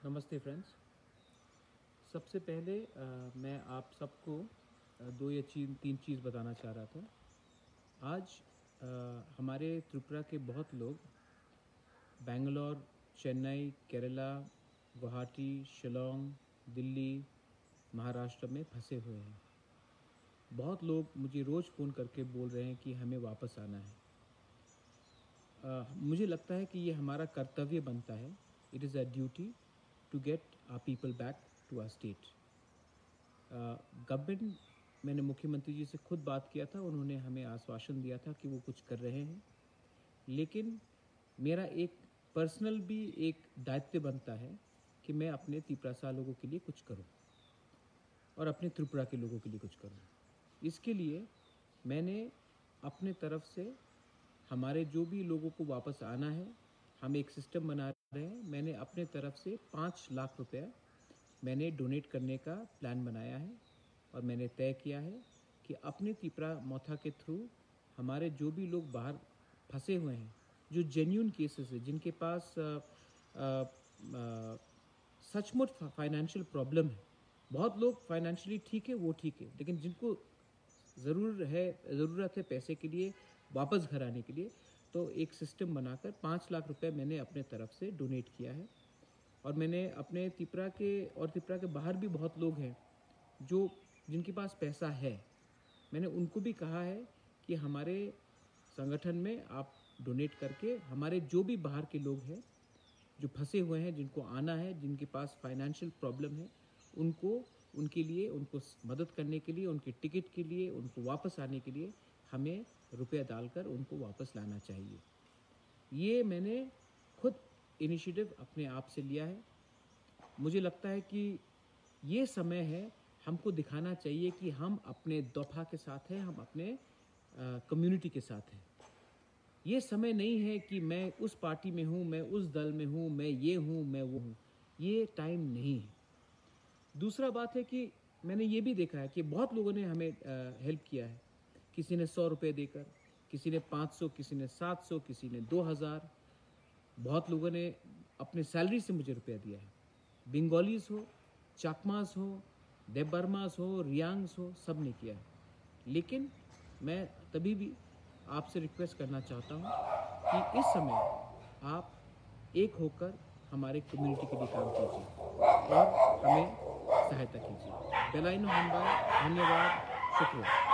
नमस्ते फ्रेंड्स। सबसे पहले मैं आप सबको दो या तीन चीज़ बताना चाह रहा था। आज हमारे त्रिपुरा के बहुत लोग बेंगलोर, चेन्नई, केरला, गुवाहाटी, शिलोंग, दिल्ली, महाराष्ट्र में फंसे हुए हैं। बहुत लोग मुझे रोज़ फ़ोन करके बोल रहे हैं कि हमें वापस आना है। मुझे लगता है कि ये हमारा कर्तव्य बनता है। It is a duty to get our people back to our state. Government, मैंने मुख्यमंत्री जी से खुद बात किया था, उन्होंने हमें आश्वासन दिया था कि वो कुछ कर रहे हैं, लेकिन मेरा एक पर्सनल भी एक दायित्व बनता है कि मैं अपने त्रिपुरा लोगों के लिए कुछ करूं और अपने त्रिपुरा के लोगों के लिए कुछ करूं। इसके लिए मैंने अपने तरफ से हमारे जो भी लोगों को वापस आना है, हम एक सिस्टम बना रहे हैं। मैंने अपने तरफ से 5 लाख रुपए मैंने डोनेट करने का प्लान बनाया है और मैंने तय किया है कि अपने त्रिपुरा मोथा के थ्रू हमारे जो भी लोग बाहर फंसे हुए हैं, जो जेन्यून केसेस है, जिनके पास सचमुच फाइनेंशियल प्रॉब्लम है। बहुत लोग फाइनेंशियली ठीक है, वो ठीक है, लेकिन जिनको ज़रूरत है पैसे के लिए वापस घर आने के लिए, तो एक सिस्टम बनाकर 5 लाख रुपए मैंने अपने तरफ से डोनेट किया है। और मैंने अपने त्रिपुरा के बाहर भी बहुत लोग हैं जिनके पास पैसा है। मैंने उनको भी कहा है कि हमारे संगठन में आप डोनेट करके हमारे जो भी बाहर के लोग हैं जो फंसे हुए हैं, जिनको आना है, जिनके पास फाइनेंशियल प्रॉब्लम है, उनके लिए उनको मदद करने के लिए, उनके टिकट के लिए, उनको वापस आने के लिए हमें रुपया डालकर उनको वापस लाना चाहिए। ये मैंने खुद इनिशिएटिव अपने आप से लिया है। मुझे लगता है कि ये समय है, हमको दिखाना चाहिए कि हम अपने दफा के साथ हैं, हम अपने कम्युनिटी के साथ हैं। ये समय नहीं है कि मैं उस पार्टी में हूँ, मैं उस दल में हूँ, मैं ये हूँ, मैं वो हूँ। ये टाइम नहीं है। दूसरा बात है कि मैंने ये भी देखा है कि बहुत लोगों ने हमें हेल्प किया है। किसी ने 100 रुपये देकर, किसी ने 500, किसी ने 700, किसी ने 2000। बहुत लोगों ने अपने सैलरी से मुझे रुपया दिया है। बंगालीज हो, चाकमास हो, देबबर्मास हो, रियांग्स हो, सब ने किया है। लेकिन मैं तभी भी आपसे रिक्वेस्ट करना चाहता हूँ कि इस समय आप एक होकर हमारे कम्युनिटी के लिए काम कीजिए और हमें सहायता कीजिए। बेलाइनो हम्बाई, धन्यवाद, शुक्रिया।